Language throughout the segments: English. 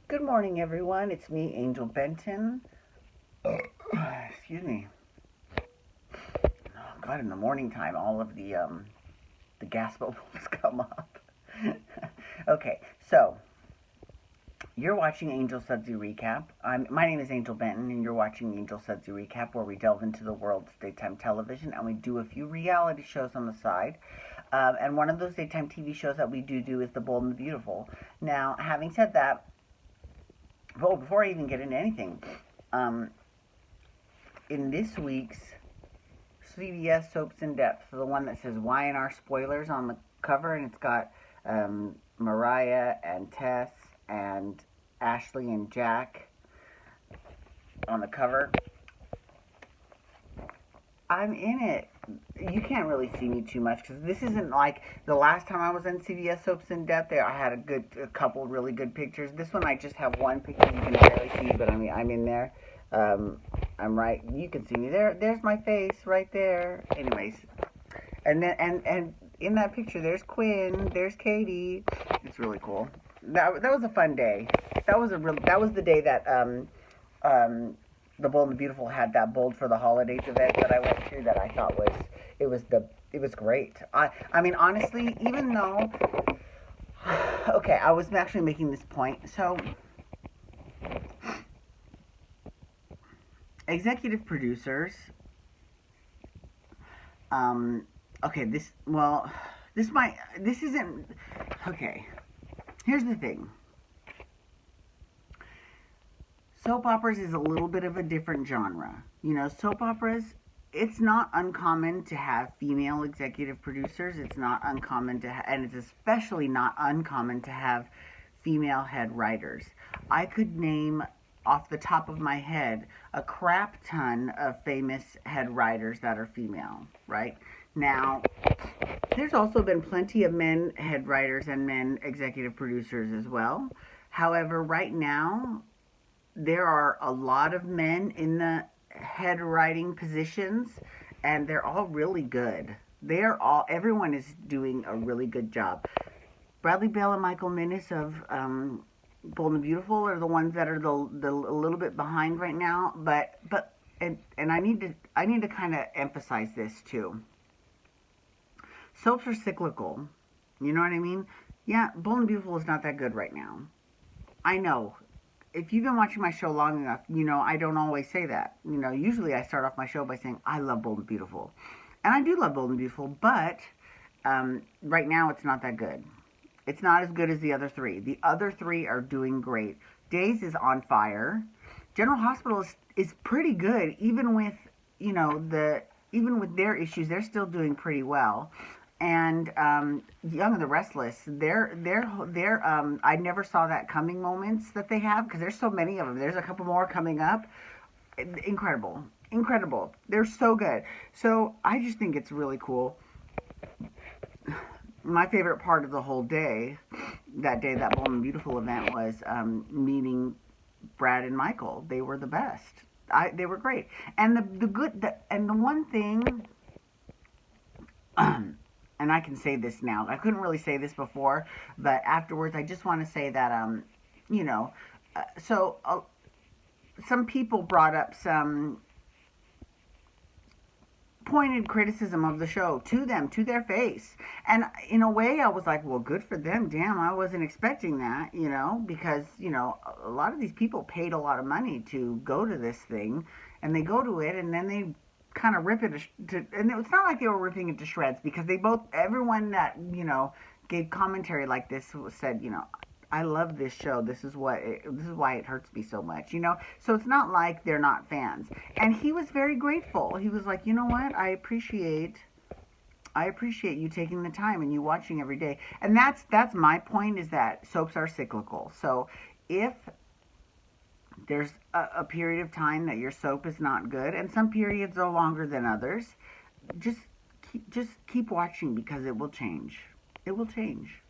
Good morning, everyone. It's me, Angel Benton. Excuse me. Oh, God, in the morning time, all of the gas bubbles come up. Okay, so you're watching Angel Sudsy Recap. My name is Angel Benton, and you're watching Angel Sudsy Recap, where we delve into the world of daytime television, and we do a few reality shows on the side. And one of those daytime TV shows that we do is The Bold and the Beautiful. Now, having said that, before I even get into anything, um, in this week's CBS Soaps in Depth, the one that says Y&R Spoilers on the cover, and it's got Mariah and Tess and Ashley and Jack on the cover. I'm in it. You can't really see me too much because this isn't like the last time I was in CBS Soaps in Depth. There, I had a couple really good pictures. This one, I just have one picture you can barely see, but I'm in there. I'm right. You can see me there. There's my face right there. Anyways, and then and in that picture, there's Quinn. There's Katie. It's really cool. That was a fun day. That was the day that the Bold and the Beautiful had that Bold for the Holidays event that I went to that I thought it was great. I mean, honestly, even though, okay, I was actually making this point. So executive producers, okay, this isn't, okay, here's the thing. Soap operas is a little bit of a different genre. You know, soap operas, it's not uncommon to have female executive producers. It's not uncommon to and it's especially not uncommon to have female head writers. I could name off the top of my head a crap ton of famous head writers that are female, right? Now, there's also been plenty of men head writers and men executive producers as well. However, right now, there are a lot of men in the head writing positions, and they're all really good. Everyone is doing a really good job. Bradley Bell and Michael Minnis of Bold and Beautiful are the ones that are the a little bit behind right now. And I need to kind of emphasize this too. Soaps are cyclical. You know what I mean? Yeah, Bold and Beautiful is not that good right now. I know. If you've been watching my show long enough, you know I don't always say that. You know, usually I start off my show by saying I love Bold and Beautiful, and I do love Bold and Beautiful, but right now it's not that good. It's not as good as the other three. The other three are doing great. Days is on fire. General Hospital is pretty good, even with even with their issues, they're still doing pretty well. And Young and the Restless, they're I never saw that coming moments that they have because there's so many of them. There's a couple more coming up. Incredible, incredible. They're so good. So I just think it's really cool. My favorite part of the whole day, that day, that Bold and Beautiful event, was meeting Brad and Michael. They were the best. They were great. And the one thing, and I can say this now. I couldn't really say this before, but afterwards, I just want to say that you know, so some people brought up some pointed criticism of the show to them, to their face. And in a way, I was like, well, good for them. Damn, I wasn't expecting that, because, a lot of these people paid a lot of money to go to this thing, and they go to it, and then they kind of rip it and it's not like they were ripping it to shreds, because everyone that, gave commentary like this said, I love this show. This is why it hurts me so much, So it's not like they're not fans. And he was very grateful. He was like, you know what? I appreciate you taking the time and you watching every day. And that's my point, is that soaps are cyclical. So if there's a period of time that your soap is not good, and some periods are longer than others, just keep watching, because it will change. It will change.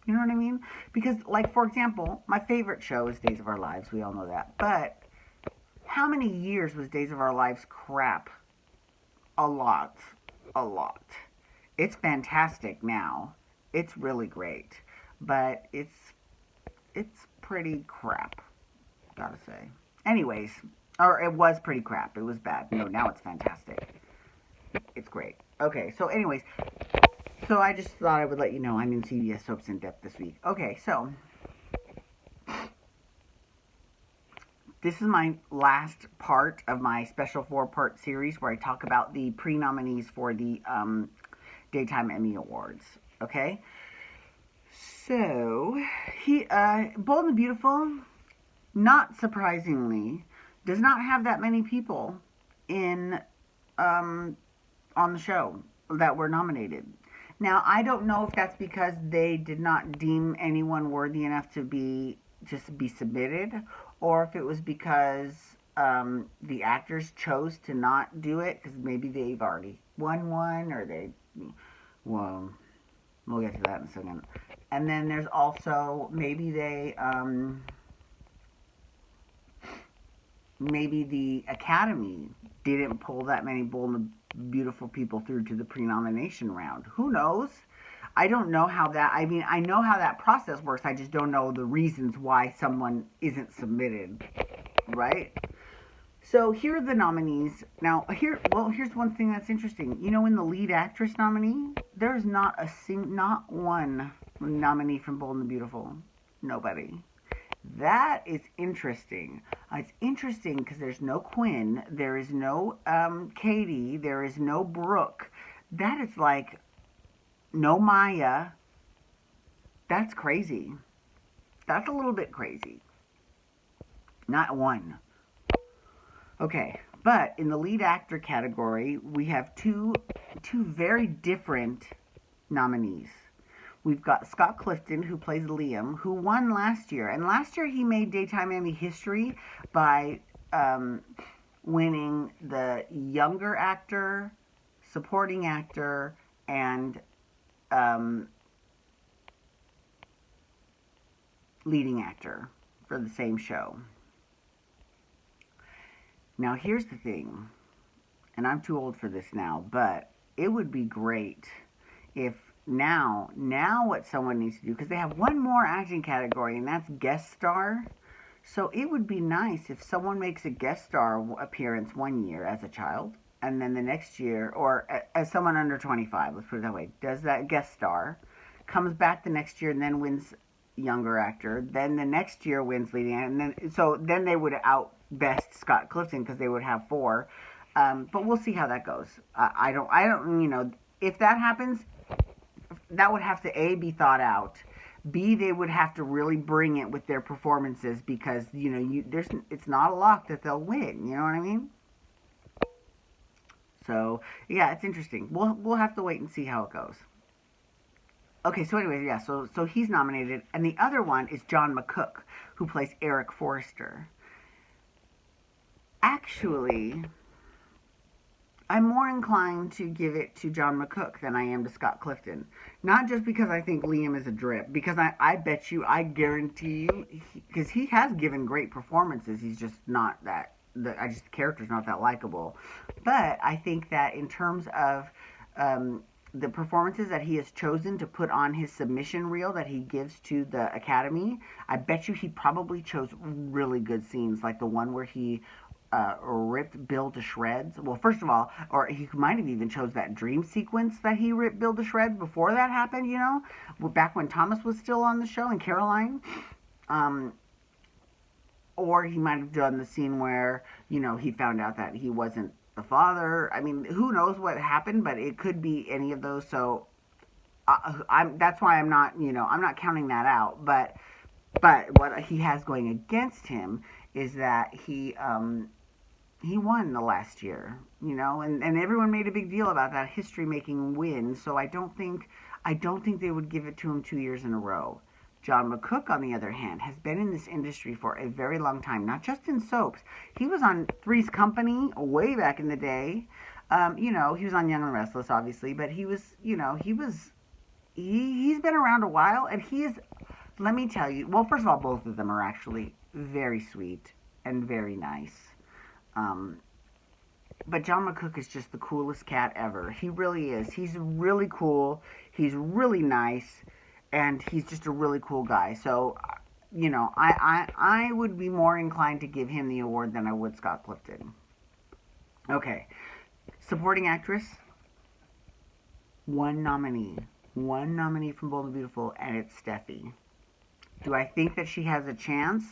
You know what I mean? Because, like, for example, my favorite show is Days of Our Lives. We all know that. But how many years was Days of Our Lives crap? A lot. A lot. It's fantastic now. It's really great. But it's pretty crap. gotta say. Anyways, or it was pretty crap. It was bad. No, now it's fantastic. It's great. Okay, so anyways, so I just thought I would let you know I'm in CBS Soaps in Depth this week. Okay, so this is my last part of my special 4-part series where I talk about the pre-nominees for the Daytime Emmy Awards. Okay, so Bold and the Beautiful, not surprisingly, does not have that many people in on the show that were nominated. Now, I don't know if that's because they did not deem anyone worthy enough to be submitted, or if it was because the actors chose to not do it because maybe they've already won one, or well, we'll get to that in a second. And then there's also maybe maybe the Academy didn't pull that many Bold and Beautiful people through to the pre-nomination round. Who knows? I don't know how that, I mean, I know how that process works. I just don't know the reasons why someone isn't submitted, right? So here are the nominees. Now, here's one thing that's interesting. You know, in the lead actress nominee, there's not one nominee from Bold and the Beautiful. Nobody. That is interesting. It's interesting because there's no Quinn, there is no Katie, there is no Brooke. That is like no Maya. That's crazy. That's a little bit crazy. Not one. Okay, but in the lead actor category, we have two very different nominees. We've got Scott Clifton, who plays Liam, who won last year. And last year he made Daytime Emmy history by winning the younger actor, supporting actor, and leading actor for the same show. Now here's the thing, and I'm too old for this now, but it would be great if now what someone needs to do, because they have one more acting category, and that's guest star. So it would be nice if someone makes a guest star appearance one year as a child, and then the next year, or as someone under 25, let's put it that way, does that guest star, comes back the next year and then wins younger actor, then the next year wins leading actor, and then they would out best Scott Clifton because they would have 4. But we'll see how that goes. I don't, you know, if that happens, that would have to A, be thought out. B, they would have to really bring it with their performances because, you know, it's not a lock that they'll win. You know what I mean? So, yeah, it's interesting. We'll have to wait and see how it goes. Okay, so anyways, yeah, so he's nominated. And the other one is John McCook, who plays Eric Forrester. Actually, I'm more inclined to give it to John McCook than I am to Scott Clifton. Not just because I think Liam is a drip, because I bet you, I guarantee you, because he has given great performances, he's just not that, the character's not that likable. But I think that in terms of the performances that he has chosen to put on his submission reel that he gives to the Academy, I bet you he probably chose really good scenes, like the one where he ripped Bill to shreds. Well, first of all, or he might have even chose that dream sequence that he ripped Bill to shreds before that happened, you know, back when Thomas was still on the show and Caroline. Or he might have done the scene where, you know, he found out that he wasn't the father. I mean, who knows what happened, but it could be any of those. So that's why I'm not, you know, I'm not counting that out. But what he has going against him is that he won the last year, you know, and everyone made a big deal about that history-making win. So I don't think they would give it to him 2 years in a row. John McCook, on the other hand, has been in this industry for a very long time, not just in soaps. He was on Three's Company way back in the day. You know, he was on Young and Restless, obviously, but he was, you know, he's been around a while, and he is, let me tell you, well, first of all, both of them are actually very sweet and very nice. But John McCook is just the coolest cat ever. He really is. He's really cool. He's really nice. And he's just a really cool guy. So you know, I would be more inclined to give him the award than I would Scott Clifton. Okay. Supporting actress, one nominee. One nominee from Bold and Beautiful, and it's Steffi. Do I think that she has a chance?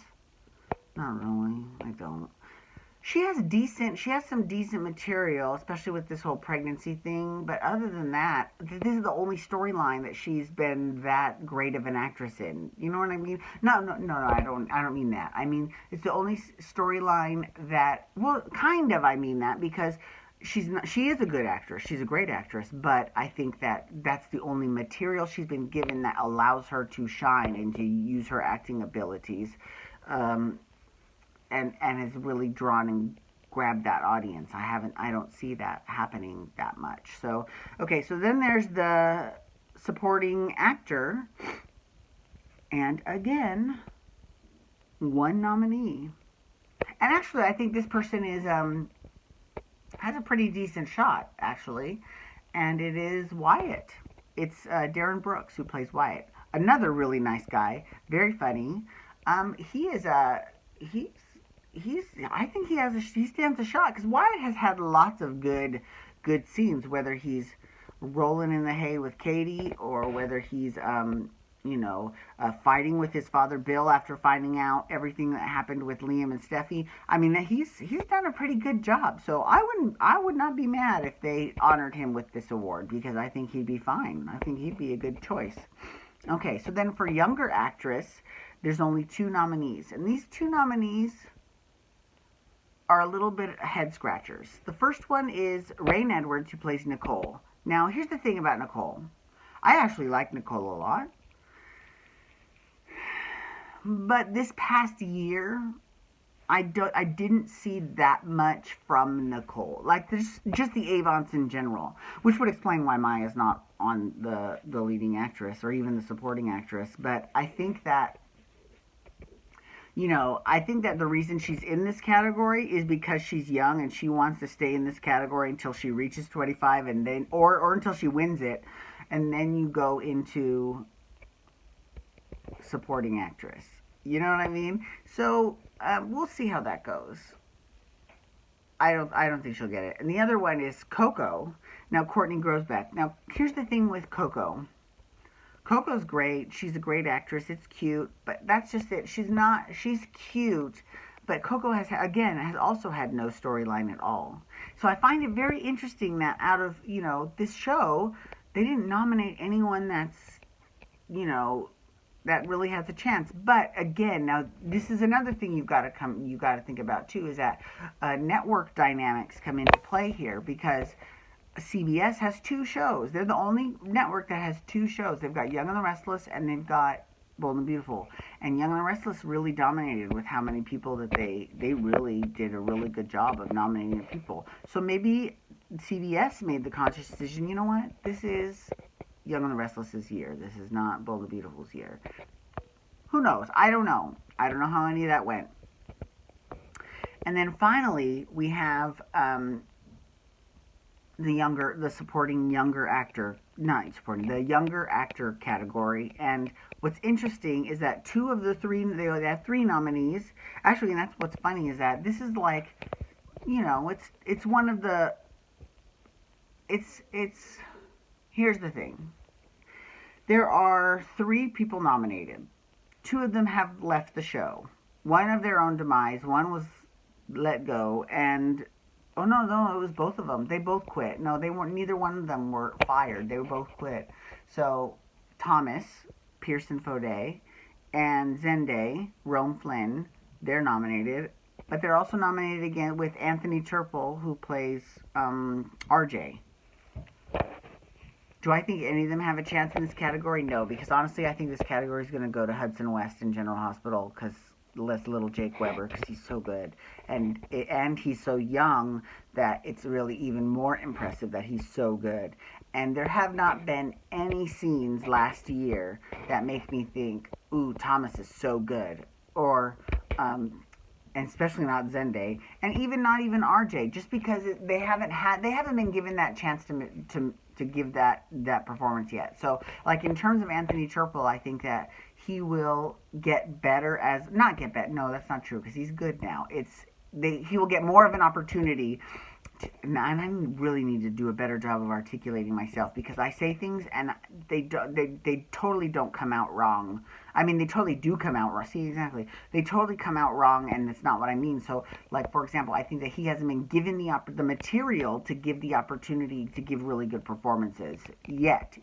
Not really. I don't. She has some decent material, especially with this whole pregnancy thing. But other than that, this is the only storyline that she's been that great of an actress in. You know what I mean? No. I don't mean that. I mean it's the only storyline that. Well, kind of. I mean that because she is a good actress. She's a great actress. But I think that that's the only material she's been given that allows her to shine and to use her acting abilities. And has really drawn and grabbed that audience. I don't see that happening that much. So, okay, so then there's the supporting actor, and again, one nominee. And actually, I think this person is has a pretty decent shot, actually, and it is Wyatt. It's Darren Brooks who plays Wyatt. Another really nice guy, very funny. I think he stands a shot because Wyatt has had lots of good scenes, whether he's rolling in the hay with Katie or whether he's fighting with his father Bill after finding out everything that happened with Liam and Steffi. I mean, he's done a pretty good job. So I would not be mad if they honored him with this award because I think he'd be fine. I think he'd be a good choice. Okay, so then for younger actress, there's only 2 nominees, and these 2 nominees are a little bit head scratchers. The first one is Rain Edwards, who plays Nicole. Now, here's the thing about Nicole. I actually like Nicole a lot. But this past year, I didn't see that much from Nicole. Like, just the Avons in general. Which would explain why Maya's not on the leading actress or even the supporting actress. But I think that the reason she's in this category is because she's young and she wants to stay in this category until she reaches 25 and then, or until she wins it. And then you go into supporting actress. You know what I mean? So, we'll see how that goes. I don't think she'll get it. And the other one is Coco. Now, Courtney Grosbeck. Now, here's the thing with Coco. Coco's great. She's a great actress. It's cute, but that's just it. She's cute, but Coco has also had no storyline at all. So I find it very interesting that out of, this show, they didn't nominate anyone that's, that really has a chance. But again, now this is another thing you got to think about too, is that network dynamics come into play here because CBS has 2 shows. They're the only network that has 2 shows. They've got Young and the Restless, and they've got Bold and Beautiful. And Young and the Restless really dominated with how many people that they really did a really good job of nominating people. So maybe CBS made the conscious decision, you know what? This is Young and the Restless's year. This is not Bold and Beautiful's year. Who knows? I don't know. I don't know how any of that went. And then finally, we have the younger actor category. And what's interesting is that 2 of the 3, they have 3 nominees. Actually, and that's what's funny is that this is like, it's one of the, here's the thing. There are 3 people nominated. 2 of them have left the show. One of their own demise. One was let go, and oh, no, it was both of them. They both quit. No, they weren't. Neither one of them were fired. They were both quit. So, Thomas, Pearson Faudet, and Zende, Rome Flynn, they're nominated. But they're also nominated again with Anthony Turple, who plays RJ. Do I think any of them have a chance in this category? No, because honestly, I think this category is going to go to Hudson West and General Hospital, because little Jake Weber, because he's so good, and he's so young that it's really even more impressive that he's so good. And there have not been any scenes last year that make me think, ooh, Thomas is so good, or and especially not Zende, and not even RJ, just because they haven't been given that chance to to give that performance yet. So, like in terms of Anthony Churchill, I think that he will get better as not get better. No, that's not true because he's good now. He will get more of an opportunity. And I really need to do a better job of articulating myself because I say things and they totally don't come out wrong. I mean, they totally do come out wrong. See, exactly. They totally come out wrong, and it's not what I mean. So, like, for example, I think that he hasn't been given the material to give the opportunity to give really good performances yet.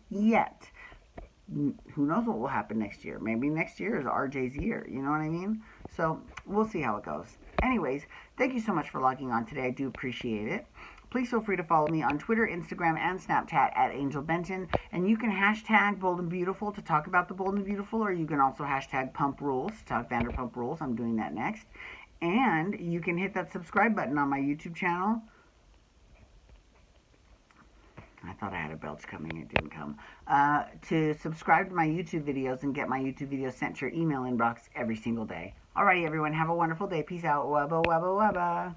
Who knows what will happen next year? Maybe next year is RJ's year. You know what I mean? So, we'll see how it goes. Anyways, thank you so much for logging on today. I do appreciate it. Please feel free to follow me on Twitter, Instagram, and Snapchat at Angel Benton. And you can hashtag Bold and Beautiful to talk about the Bold and Beautiful, or you can also hashtag Pump Rules to talk Vanderpump Rules. I'm doing that next. And you can hit that subscribe button on my YouTube channel. I thought I had a belch coming. It didn't come. To subscribe to my YouTube videos and get my YouTube videos sent to your email inbox every single day. Alrighty, everyone. Have a wonderful day. Peace out. Wubba, wubba, wubba.